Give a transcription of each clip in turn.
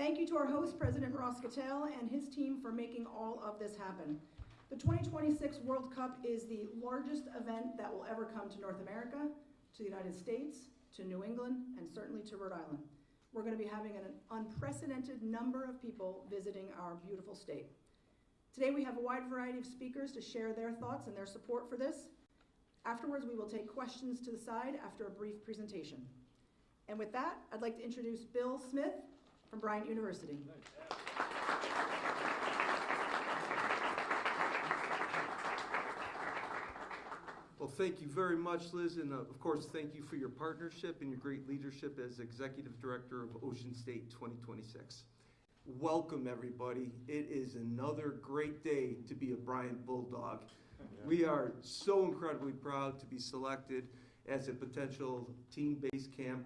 Thank you to our host, President Ross Cattell, and his team for making all of this happen. The 2026 World Cup is the largest event that will ever come to North America, to the United States, to New England, and certainly to Rhode Island. We're going to be having an unprecedented number of people visiting our beautiful state. Today we have a wide variety of speakers to share their thoughts and their support for this. Afterwards, we will take questions to the side after a brief presentation. And with that, I'd like to introduce Bill Smith from Bryant University. Well, thank you very much, Liz, and of course, thank you for your partnership and your great leadership as Executive Director of Ocean State 2026. Welcome, everybody. It is another great day to be a Bryant Bulldog. We are so incredibly proud to be selected as a potential team base camp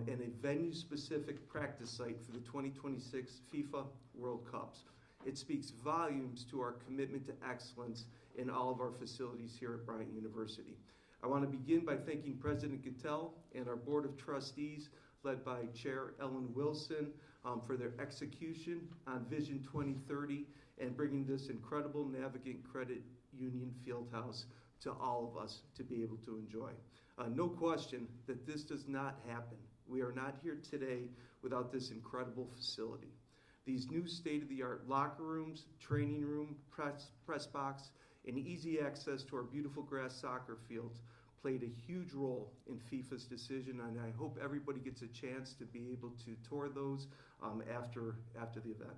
and a venue-specific practice site for the 2026 FIFA World Cups. It speaks volumes to our commitment to excellence in all of our facilities here at Bryant University. I want to begin by thanking President Cattell and our Board of Trustees, led by Chair Ellen Wilson, for their execution on Vision 2030 and bringing this incredible Navigant Credit Union Fieldhouse to all of us to be able to enjoy. No question that this does not happen. We are not here today without this incredible facility. These new state-of-the-art locker rooms, training room, press box, and easy access to our beautiful grass soccer fields played a huge role in FIFA's decision, and I hope everybody gets a chance to be able to tour those after the event.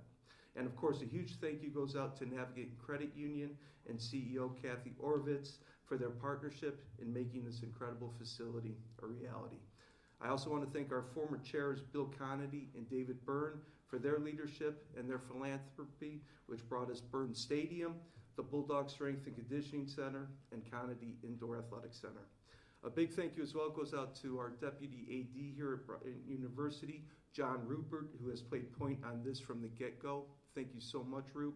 And of course, a huge thank you goes out to Navigant Credit Union and CEO Kathy Orvitz for their partnership in making this incredible facility a reality. I also want to thank our former chairs, Bill Conity and David Byrne, for their leadership and their philanthropy, which brought us Byrne Stadium, the Bulldog Strength and Conditioning Center, and Conity Indoor Athletic Center. A big thank you as well goes out to our Deputy AD here at Bryant University, John Rupert, who has played point on this from the get-go. Thank you so much, Rup.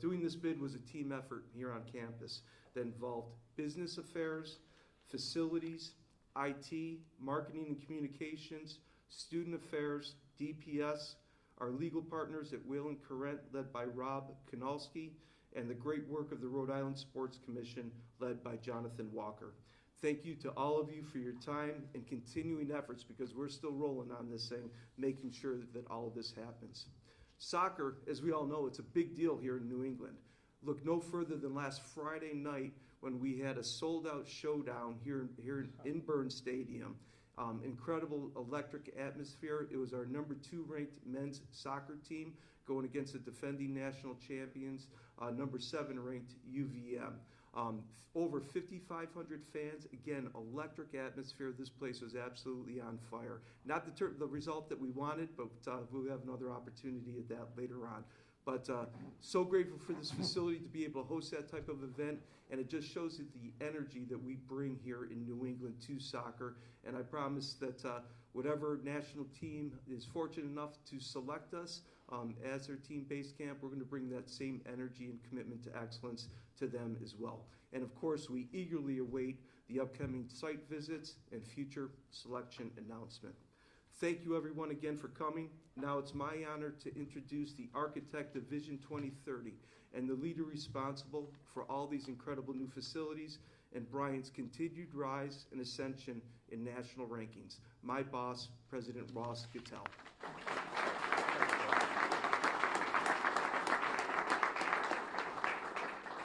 Doing this bid was a team effort here on campus that involved business affairs, facilities, IT, marketing and communications, student affairs, DPS, our legal partners at Whalen Corrent, led by Rob Kanalski, and the great work of the Rhode Island Sports Commission, led by Jonathan Walker. Thank you to all of you for your time and continuing efforts, because we're still rolling on this thing, making sure that all of this happens. Soccer, as we all know, it's a big deal here in New England. Look no further than last Friday night when we had a sold-out showdown here in Byrne Stadium. Incredible electric atmosphere. It was our number 2 ranked men's soccer team going against the defending national champions, number 7 ranked UVM. Over 5,500 fans. Again, electric atmosphere. This place was absolutely on fire. Not the result that we wanted, but we'll have another opportunity at that later on. But so grateful for this facility to be able to host that type of event, and it just shows you the energy that we bring here in New England to soccer. And I promise that whatever national team is fortunate enough to select us as their team base camp, we're going to bring that same energy and commitment to excellence to them as well. And of course, we eagerly await the upcoming site visits and future selection announcement. Thank you everyone again for coming. Now it's my honor to introduce the architect of Vision 2030 and the leader responsible for all these incredible new facilities and Bryant's continued rise and ascension in national rankings. My boss, President Ross Cattell.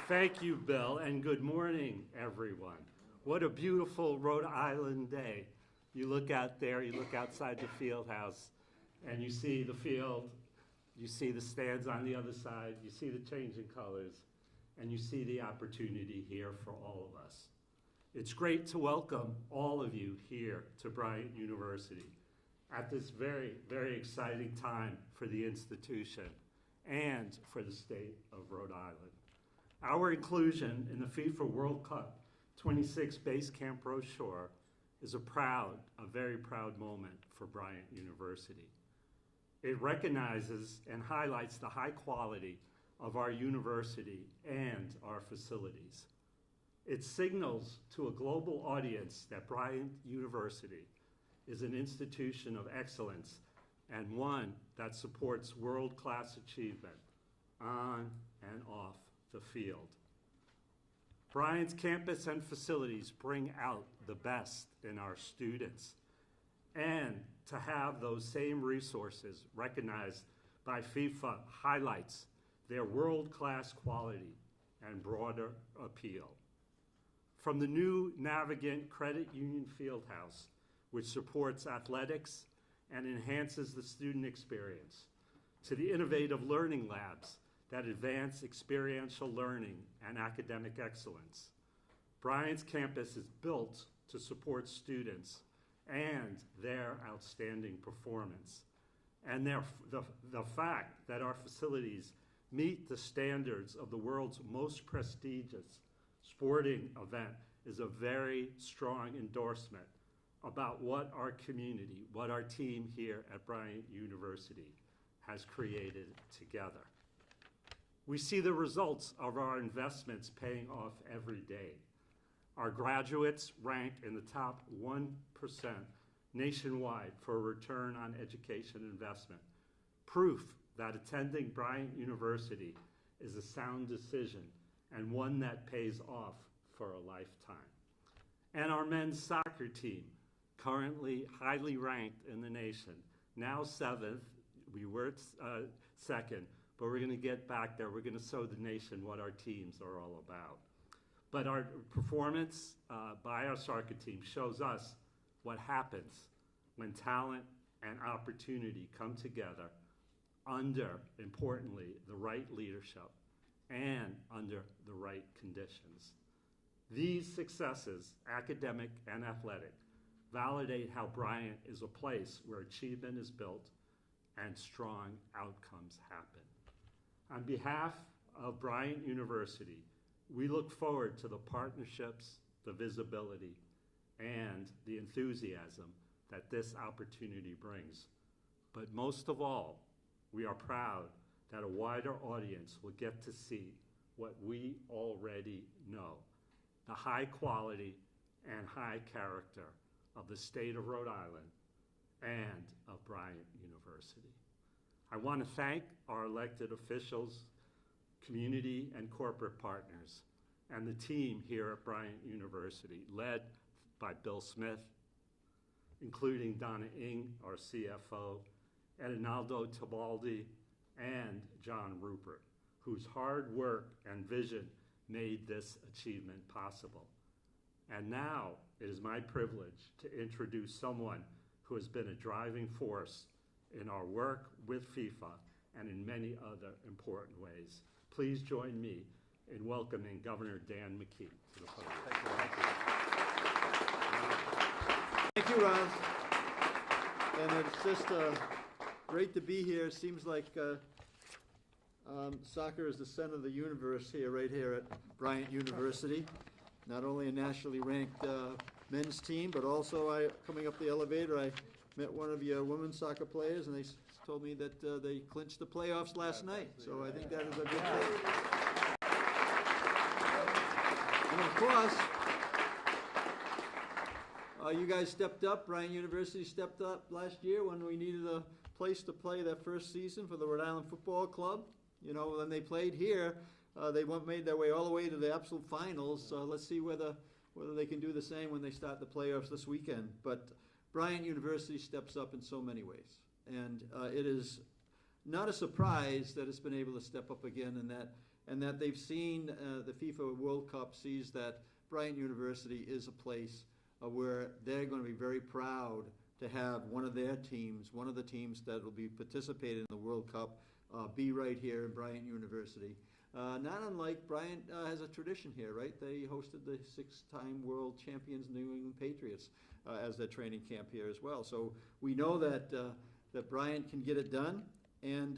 Thank you, Bill, and good morning, everyone. What a beautiful Rhode Island day. You look out there, you look outside the field house, and you see the field, you see the stands on the other side, you see the changing colors, and you see the opportunity here for all of us. It's great to welcome all of you here to Bryant University at this very, very exciting time for the institution and for the state of Rhode Island. Our inclusion in the FIFA World Cup 26 Base Camp brochure is a very proud moment for Bryant University. It recognizes and highlights the high quality of our university and our facilities. It signals to a global audience that Bryant University is an institution of excellence and one that supports world-class achievement on and off the field. Bryant's campus and facilities bring out the best in our students, and to have those same resources recognized by FIFA highlights their world-class quality and broader appeal. From the new Navigant Credit Union Fieldhouse, which supports athletics and enhances the student experience, to the innovative learning labs that advance experiential learning and academic excellence, Bryant's campus is built to support students and their outstanding performance. And the fact that our facilities meet the standards of the world's most prestigious sporting event is a very strong endorsement about what our community, what our team here at Bryant University has created together. We see the results of our investments paying off every day. Our graduates rank in the top 1% nationwide for a return on education investment, proof that attending Bryant University is a sound decision and one that pays off for a lifetime. And our men's soccer team, currently highly ranked in the nation, now 7th, we were second, but we're going to get back there. We're going to show the nation what our teams are all about. But our performance by our soccer team shows us what happens when talent and opportunity come together under, importantly, the right leadership and under the right conditions. These successes, academic and athletic, validate how Bryant is a place where achievement is built and strong outcomes happen. On behalf of Bryant University, we look forward to the partnerships, the visibility, and the enthusiasm that this opportunity brings. But most of all, we are proud that a wider audience will get to see what we already know, the high quality and high character of the state of Rhode Island and of Bryant University. I want to thank our elected officials, community and corporate partners, and the team here at Bryant University, led by Bill Smith, including Donna Ng, our CFO, and Arnaldo Tibaldi, and John Rupert, whose hard work and vision made this achievement possible. And now it is my privilege to introduce someone who has been a driving force in our work with FIFA and in many other important ways. Please join me in welcoming Governor Dan McKee to the podium. Thank you, Ron. And it's just great to be here. It seems like soccer is the center of the universe here, right here at Bryant University. Not only a nationally ranked men's team, but also coming up the elevator, I met one of your women's soccer players, and they told me that they clinched the playoffs last night. So I think that is a good thing. And of course, you guys stepped up. Bryant University stepped up last year when we needed a place to play that first season for the Rhode Island Football Club. You know, when they played here, they made their way all the way to the absolute finals. So let's see whether they can do the same when they start the playoffs this weekend. But Bryant University steps up in so many ways. And it is not a surprise that it's been able to step up again, and that they've seen the FIFA World Cup sees that Bryant University is a place where they're going to be very proud to have one of their teams, one of the teams that will be participating in the World Cup, be right here in Bryant University. Not unlike Bryant has a tradition here, right? They hosted the 6-time world champions New England Patriots as their training camp here as well. So we know that Bryant can get it done, and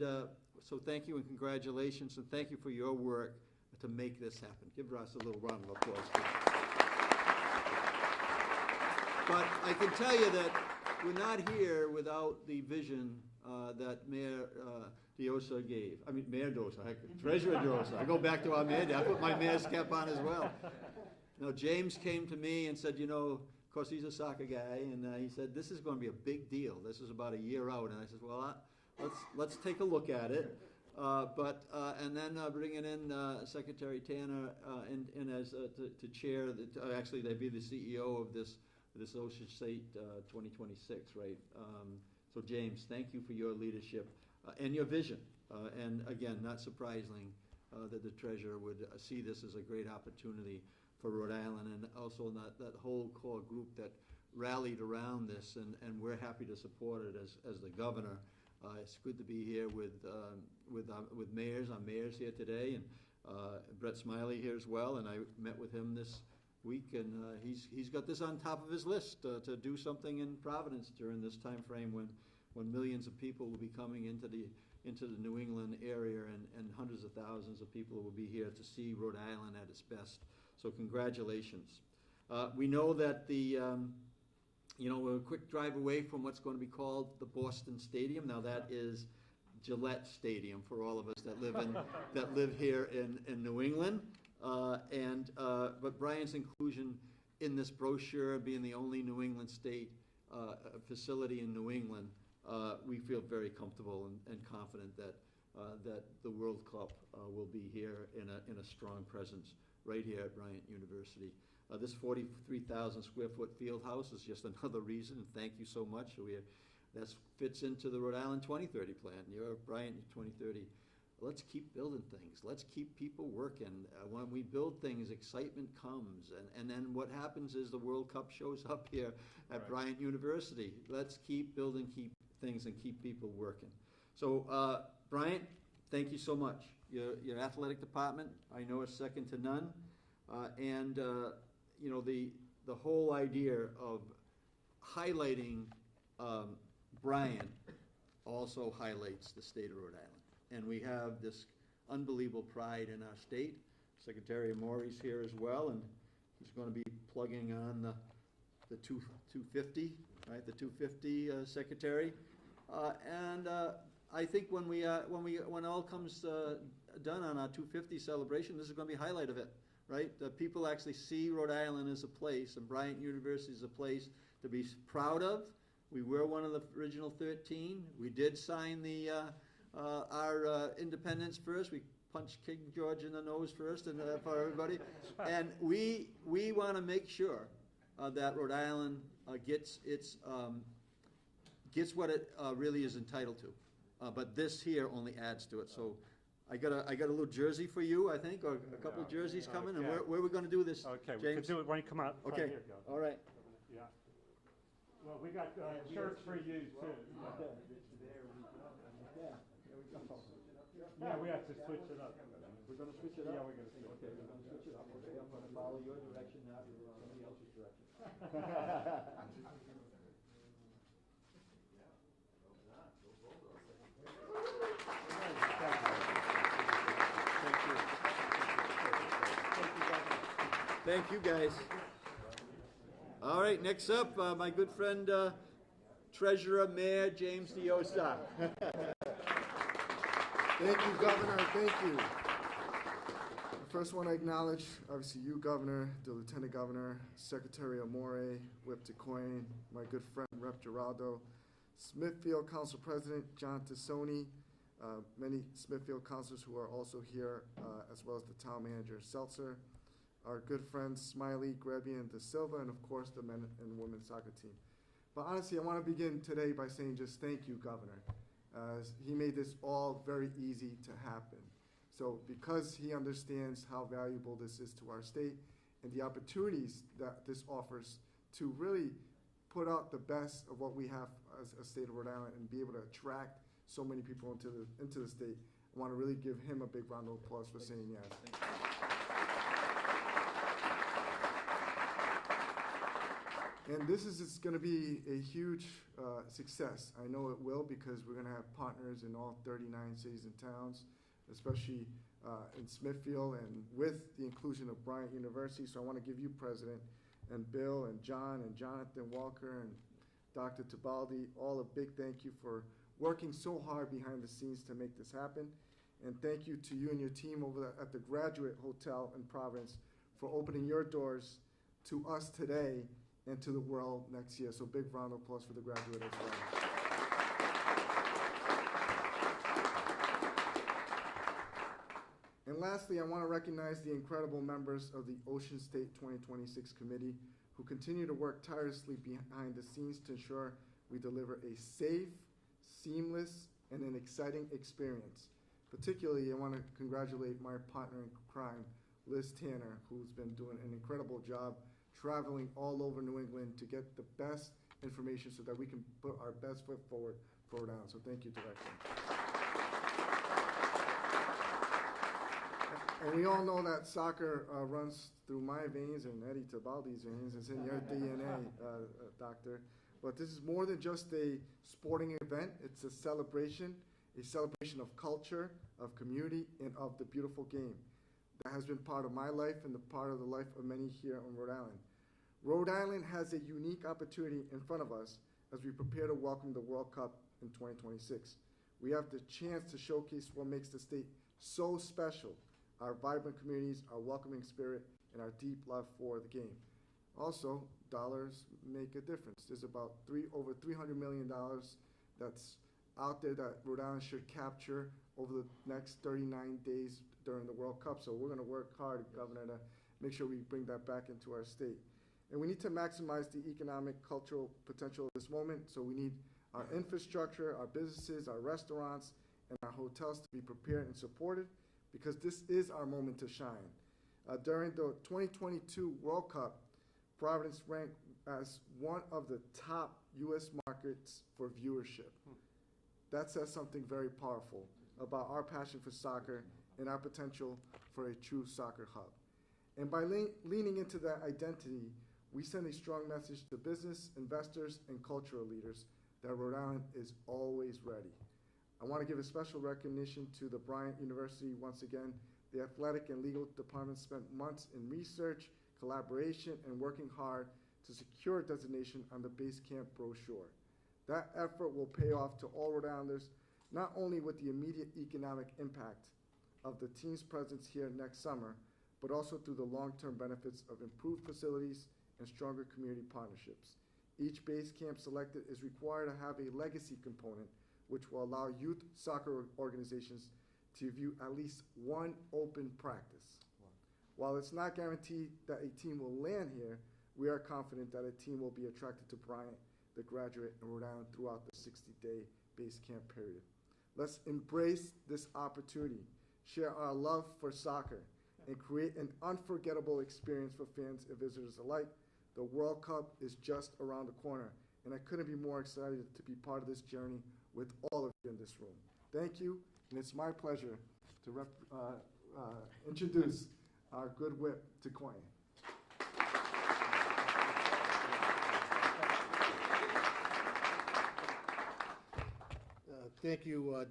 so thank you and congratulations, and thank you for your work to make this happen. Give Ross a little round of applause. But I can tell you that we're not here without the vision that Mayor Diosa gave. I mean, Mayor Diosa, Treasurer Diosa. I go back to our mayor. I put my mayor's cap on as well. You know, James came to me and said, you know, of course, he's a soccer guy, and he said, this is going to be a big deal. This is about a year out. And I said, well, let's take a look at it. And then bringing in Secretary Tanner in as to chair, actually they'd be the CEO of this Ocean State 2026, right? So James, thank you for your leadership and your vision. And again, not surprising that the treasurer would see this as a great opportunity for Rhode Island, and also that whole core group that rallied around this, and we're happy to support it as the governor. It's good to be here with mayors. Our mayor's here today, and Brett Smiley here as well. And I met with him this week, and he's got this on top of his list to do something in Providence during this time frame when millions of people will be coming into the New England area, and hundreds of thousands of people will be here to see Rhode Island at its best. So congratulations. We know that we're a quick drive away from what's going to be called the Boston Stadium. Now that is Gillette Stadium for all of us that live here in New England. But Bryant's inclusion in this brochure, being the only New England state facility in New England, we feel very comfortable and confident that the World Cup will be here in a strong presence right here at Bryant University. This 43,000 square foot field house is just another reason, and thank you so much. That fits into the Rhode Island 2030 plan. You're Bryant 2030. Let's keep building things. Let's keep people working. When we build things, excitement comes. And then what happens is the World Cup shows up here at Bryant University. Let's keep building, keep things, and keep people working. So, Bryant, thank you so much. Your athletic department, I know, is second to none. The whole idea of highlighting Bryant also highlights the state of Rhode Island. And we have this unbelievable pride in our state. Secretary Maury's here as well, and he's going to be plugging on the 250, right? The 250 secretary. I think when all comes done on our 250 celebration, this is going to be a highlight of it, right? People actually see Rhode Island as a place, and Bryant University is a place to be proud of. We were one of the original 13. We did sign our independence first. We punched King George in the nose first, and for everybody. And we want to make sure that Rhode Island gets what it really is entitled to. But this here only adds to it. So I got a little jersey for you, I think, or a couple of jerseys coming. And where are we going to do this, Okay, James? we can do it when you come out. Okay, Here, go. all right. Yeah. Well, we got shirts for you, too. Yeah, we have to switch it up. We're going to switch it up? Yeah, we're going to switch it up. Okay, we're going to switch it up. Okay, I'm going to follow your direction, not somebody else's direction. Thank you, guys. All right, next up, my good friend, Treasurer Mayor James Diosa. Thank you, Governor. Thank you. I first want to acknowledge, obviously, you, Governor, the Lieutenant Governor, Secretary Amore, Whip DeCoyne, my good friend, Rep. Giraldo, Smithfield Council President John Tassoni, many Smithfield councilors who are also here, as well as the town manager, Seltzer, our good friends, Smiley, Grebian, De Silva, and of course, the men and women's soccer team. But honestly, I want to begin today by saying just thank you, Governor. He made this all very easy to happen. So because he understands how valuable this is to our state and the opportunities that this offers to really put out the best of what we have as a state of Rhode Island and be able to attract so many people into the state, I want to really give him a big round of applause for saying yes. And this is going to be a huge success. I know it will, because we're going to have partners in all 39 cities and towns, especially in Smithfield, and with the inclusion of Bryant University. So I want to give you, President, and Bill, and John, and Jonathan Walker, and Dr. Tibaldi, all a big thank you for working so hard behind the scenes to make this happen. And thank you to you and your team over at the Graduate Hotel in Providence for opening your doors to us today and to the world next year. So big round of applause for the graduate as well. And lastly, I want to recognize the incredible members of the Ocean State 2026 Committee who continue to work tirelessly behind the scenes to ensure we deliver a safe, seamless, and an exciting experience. Particularly, I want to congratulate my partner in crime, Liz Tanner, who's been doing an incredible job traveling all over New England to get the best information so that we can put our best foot forward for Rhode Island. So thank you, Director. And we all know that soccer runs through my veins and Eddie Tabaldi's veins. It's in your DNA, Doctor. But this is more than just a sporting event. It's a celebration of culture, of community, and of the beautiful game that has been part of my life and the part of the life of many here on Rhode Island. Rhode Island has a unique opportunity in front of us as we prepare to welcome the World Cup in 2026. We have the chance to showcase what makes the state so special, our vibrant communities, our welcoming spirit, and our deep love for the game. Also, dollars make a difference. There's about over $300 million that's out there that Rhode Island should capture over the next 39 days during the World Cup. So we're going to work hard, Governor, to make sure we bring that back into our state. And we need to maximize the economic, cultural potential of this moment. So we need our infrastructure, our businesses, our restaurants, and our hotels to be prepared and supported, because this is our moment to shine. During the 2022 World Cup, Providence ranked as one of the top U.S. markets for viewership. That says something very powerful about our passion for soccer and our potential for a true soccer hub. And by leaning into that identity, we send a strong message to business, investors, and cultural leaders that Rhode Island is always ready. I want to give a special recognition to the Bryant University once again. The athletic and legal departments spent months in research, collaboration, and working hard to secure designation on the base camp brochure. That effort will pay off to all Rhode Islanders, not only with the immediate economic impact of the team's presence here next summer, but also through the long-term benefits of improved facilities and stronger community partnerships. Each base camp selected is required to have a legacy component, which will allow youth soccer organizations to view at least one open practice. While it's not guaranteed that a team will land here, we are confident that a team will be attracted to Bryant, the graduate, in Rhode Island throughout the 60-day base camp period. Let's embrace this opportunity, share our love for soccer, and create an unforgettable experience for fans and visitors alike. The World Cup is just around the corner, and I couldn't be more excited to be part of this journey with all of you in this room. Thank you, and it's my pleasure to introduce our good whip, Taquane. Thank you,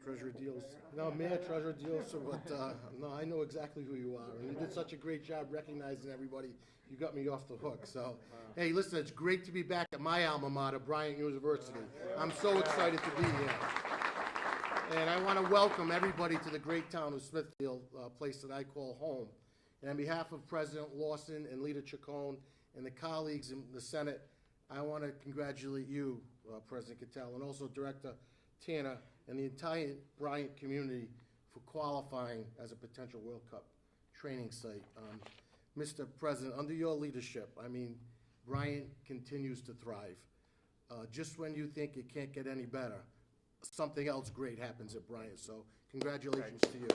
Treasurer Deals. No, Mayor Treasurer Deals, but no, I know exactly who you are. And you did such a great job recognizing everybody. You got me off the hook. So, hey, listen, it's great to be back at my alma mater, Bryant University. I'm so excited to be here. And I want to welcome everybody to the great town of Smithfield, a place that I call home. And on behalf of President Lawson and Leader Chacon and the colleagues in the Senate, I want to congratulate you, President Cattell, and also Director Tanner and the entire Bryant community for qualifying as a potential World Cup training site. Mr. President, under your leadership, I mean, Bryant continues to thrive. Just when you think it can't get any better, something else great happens at Bryant, so congratulations to you.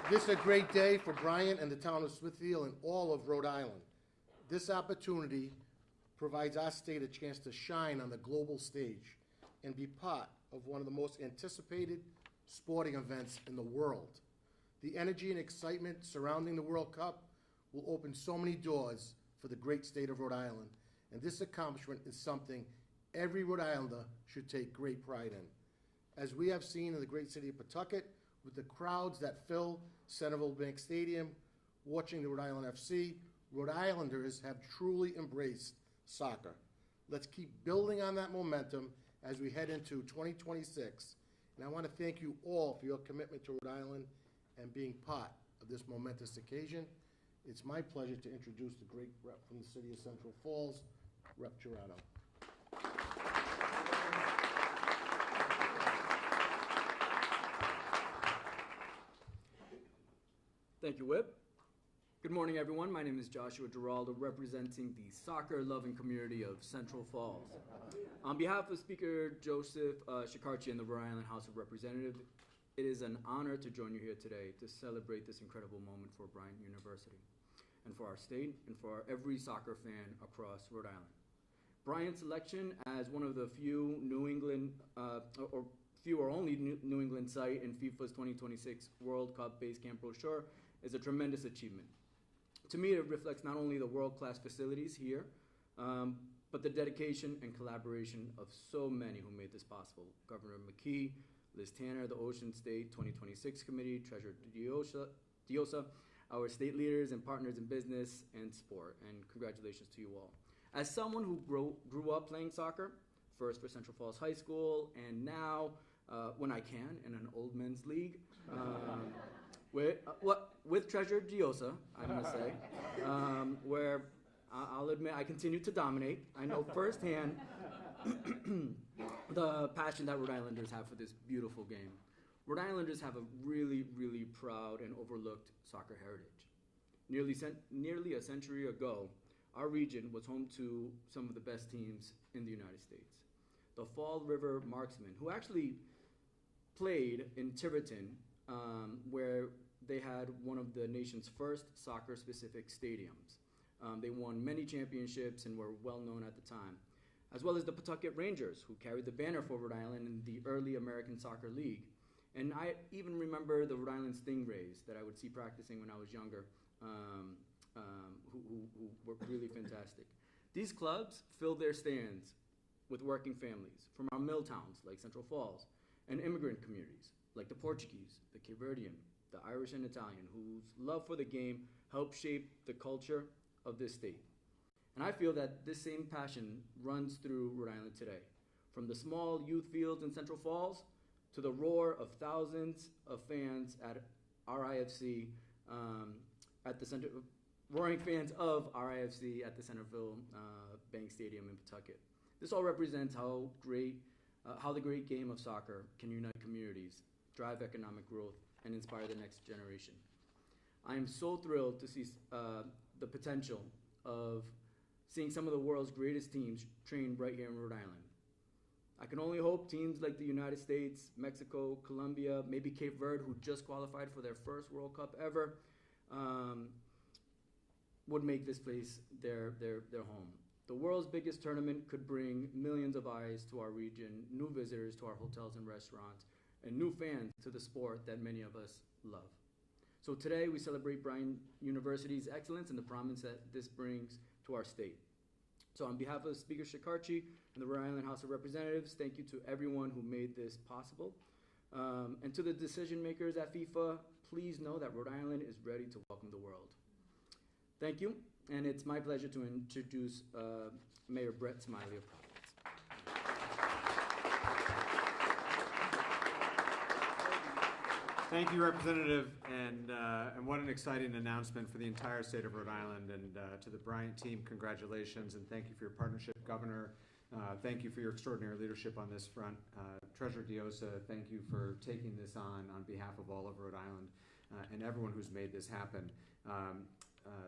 This is a great day for Bryant and the town of Smithfield and all of Rhode Island. This opportunity provides our state a chance to shine on the global stage and be part of one of the most anticipated sporting events in the world. The energy and excitement surrounding the World Cup will open so many doors for the great state of Rhode Island, and this accomplishment is something every Rhode Islander should take great pride in. As we have seen in the great city of Pawtucket, with the crowds that fill Centerville Bank Stadium, watching the Rhode Island FC, Rhode Islanders have truly embraced soccer. Let's keep building on that momentum as we head into 2026. And I want to thank you all for your commitment to Rhode Island and being part of this momentous occasion. It's my pleasure to introduce the great rep from the city of Central Falls, Rep. Girardo. Thank you, Whip. Good morning, everyone. My name is Joshua Giraldo, representing the soccer-loving community of Central Falls. On behalf of Speaker Joseph Shikarchi and the Rhode Island House of Representatives, it is an honor to join you here today to celebrate this incredible moment for Bryant University, and for our state, and for every soccer fan across Rhode Island. Bryant's selection as one of the few New England, or few or only New England site in FIFA's 2026 World Cup base camp brochure is a tremendous achievement. To me, it reflects not only the world-class facilities here, but the dedication and collaboration of so many who made this possible. Governor McKee, Liz Tanner, the Ocean State 2026 Committee, Treasurer Diosa, our state leaders and partners in business and sport, and congratulations to you all. As someone who grew up playing soccer, first for Central Falls High School, and now, when I can, in an old men's league, with Treasurer Diosa, I must say, where I'll admit I continue to dominate. I know firsthand the passion that Rhode Islanders have for this beautiful game. Rhode Islanders have a really, really proud and overlooked soccer heritage. Nearly a century ago, our region was home to some of the best teams in the United States. The Fall River Marksmen, who actually played in Tiverton, where they had one of the nation's first soccer-specific stadiums. They won many championships and were well known at the time, as well as the Pawtucket Rangers, who carried the banner for Rhode Island in the early American Soccer League. And I even remember the Rhode Island Stingrays that I would see practicing when I was younger, who were really fantastic. These clubs filled their stands with working families from our mill towns like Central Falls, and immigrant communities like the Portuguese, the Cape Verdean, the Irish and Italian, whose love for the game helped shape the culture of this state. And I feel that this same passion runs through Rhode Island today. From the small youth fields in Central Falls to the roar of thousands of fans at RIFC, roaring fans of RIFC at the Centerville Bank Stadium in Pawtucket. This all represents how the great game of soccer can unite communities, drive economic growth, and inspire the next generation. I am so thrilled to see the potential of seeing some of the world's greatest teams train right here in Rhode Island. I can only hope teams like the United States, Mexico, Colombia, maybe Cape Verde, who just qualified for their first World Cup ever, would make this place their home. The world's biggest tournament could bring millions of eyes to our region, new visitors to our hotels and restaurants, and new fans to the sport that many of us love. So today we celebrate Bryant University's excellence and the promise that this brings to our state. So on behalf of Speaker Shikarchi and the Rhode Island House of Representatives, thank you to everyone who made this possible. And to the decision makers at FIFA, please know that Rhode Island is ready to welcome the world. Thank you, and it's my pleasure to introduce Mayor Brett Smiley of Providence. Thank you, Representative, and what an exciting announcement for the entire state of Rhode Island. And to the Bryant team, congratulations, and thank you for your partnership, Governor. Thank you for your extraordinary leadership on this front. Treasurer Diosa, thank you for taking this on behalf of all of Rhode Island and everyone who's made this happen.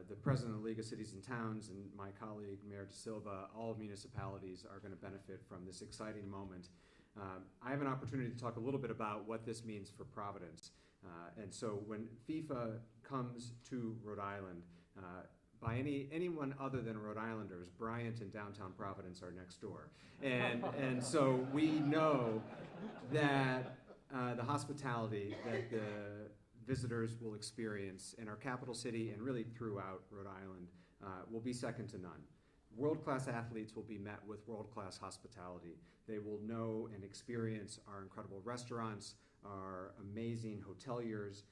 The President of the League of Cities and Towns and my colleague, Mayor De Silva, all municipalities are going to benefit from this exciting moment. I have an opportunity to talk a little bit about what this means for Providence. And so when FIFA comes to Rhode Island, by anyone other than Rhode Islanders, Bryant and downtown Providence are next door. And so we know that the hospitality that the visitors will experience in our capital city and really throughout Rhode Island will be second to none. World-class athletes will be met with world-class hospitality. They will know and experience our incredible restaurants, our amazing hoteliers,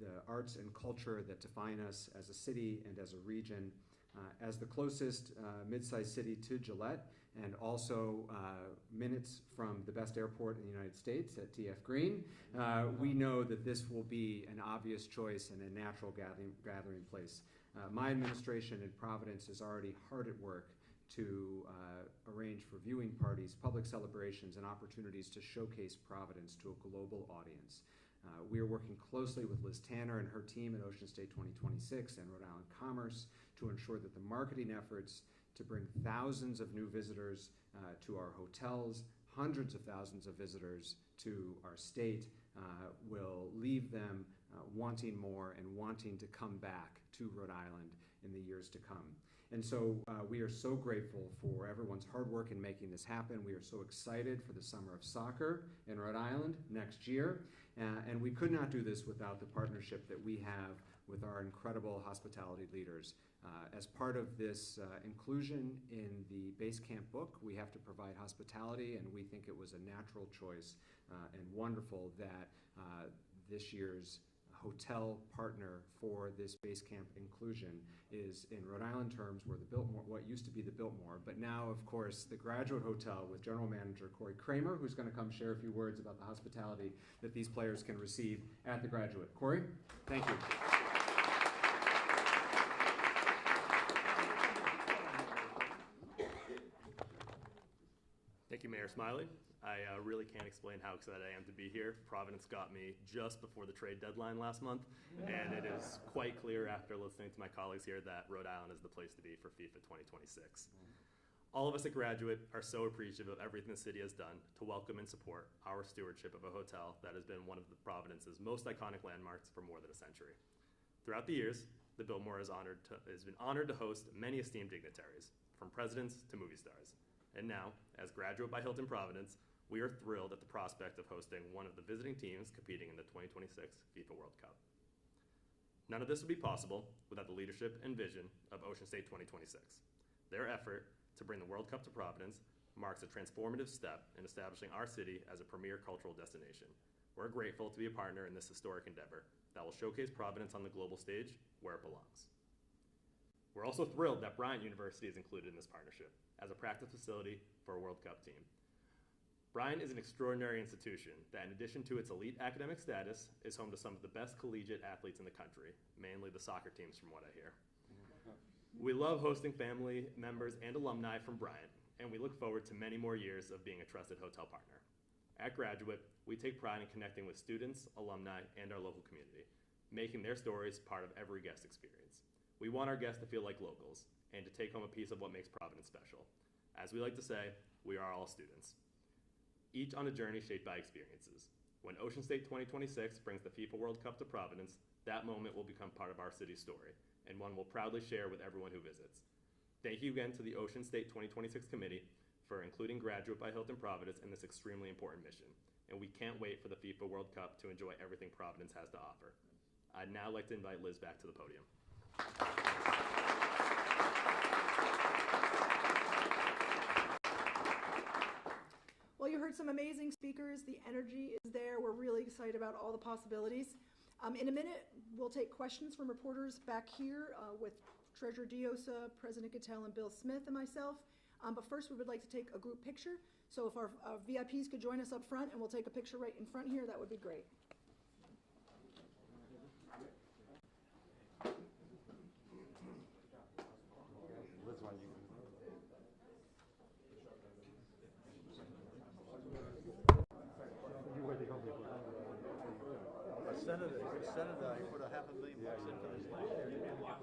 the arts and culture that define us as a city and as a region. As the closest mid-sized city to Gillette, and also minutes from the best airport in the United States at TF Green, we know that this will be an obvious choice and a natural gathering place My administration in Providence is already hard at work to arrange for viewing parties, public celebrations, and opportunities to showcase Providence to a global audience. We are working closely with Liz Tanner and her team at Ocean State 2026 and Rhode Island Commerce to ensure that the marketing efforts to bring thousands of new visitors to our hotels, hundreds of thousands of visitors to our state, will leave them wanting more and wanting to come back to Rhode Island in the years to come. And so we are so grateful for everyone's hard work in making this happen. We are so excited for the Summer of Soccer in Rhode Island next year. And we could not do this without the partnership that we have with our incredible hospitality leaders. As part of this inclusion in the base camp book, we have to provide hospitality, and we think it was a natural choice and wonderful that this year's hotel partner for this base camp inclusion is, in Rhode Island terms, where the Biltmore, what used to be the Biltmore, but now, of course, the Graduate Hotel with General Manager Corey Kramer, who's going to come share a few words about the hospitality that these players can receive at the Graduate. Corey, thank you. Thank you, Mayor Smiley. I really can't explain how excited I am to be here. Providence got me just before the trade deadline last month, and it is quite clear after listening to my colleagues here that Rhode Island is the place to be for FIFA 2026. All of us at Graduate are so appreciative of everything the city has done to welcome and support our stewardship of a hotel that has been one of Providence's most iconic landmarks for more than a century. Throughout the years, the Biltmore has been honored to host many esteemed dignitaries, from presidents to movie stars. And now, as Graduate by Hilton Providence, we are thrilled at the prospect of hosting one of the visiting teams competing in the 2026 FIFA World Cup. None of this would be possible without the leadership and vision of Ocean State 2026. Their effort to bring the World Cup to Providence marks a transformative step in establishing our city as a premier cultural destination. We're grateful to be a partner in this historic endeavor that will showcase Providence on the global stage where it belongs. We're also thrilled that Bryant University is included in this partnership as a practice facility for a World Cup team. Bryant is an extraordinary institution that, in addition to its elite academic status, is home to some of the best collegiate athletes in the country, mainly the soccer teams from what I hear. We love hosting family members and alumni from Bryant, and we look forward to many more years of being a trusted hotel partner. At Graduate, we take pride in connecting with students, alumni, and our local community, making their stories part of every guest experience. We want our guests to feel like locals and to take home a piece of what makes Providence special. As we like to say, we are all students, each on a journey shaped by experiences. When Ocean State 2026 brings the FIFA World Cup to Providence, that moment will become part of our city's story, and one we'll proudly share with everyone who visits. Thank you again to the Ocean State 2026 Committee for including Graduate by Hilton Providence in this extremely important mission, and we can't wait for the FIFA World Cup to enjoy everything Providence has to offer. I'd now like to invite Liz back to the podium. Well, you heard some amazing speakers. The energy is there. We're really excited about all the possibilities. In a minute, we'll take questions from reporters back here with Treasurer Diosa, President Cattell, and Bill Smith and myself. But first, we would like to take a group picture. So if our VIPs could join us up front, and we'll take a picture right in front here, that would be great. Senator, I put $500,000 in for this last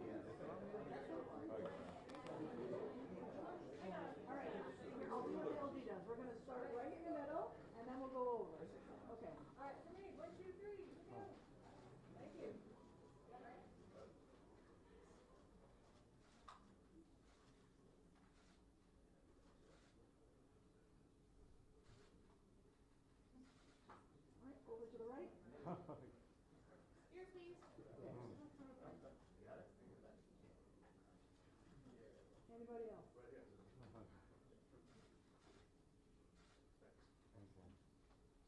year. I'll do what LG does. We're going to start right in the middle, and then we'll go over. Okay. All right, for me, 1, 2, 3. Thank you. All right, over to the right. Here, please. Anybody else?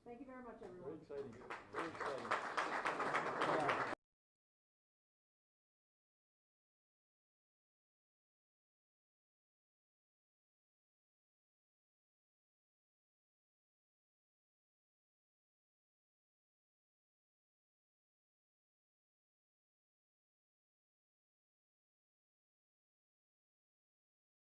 Thank you very much, everyone. Very exciting. Very exciting.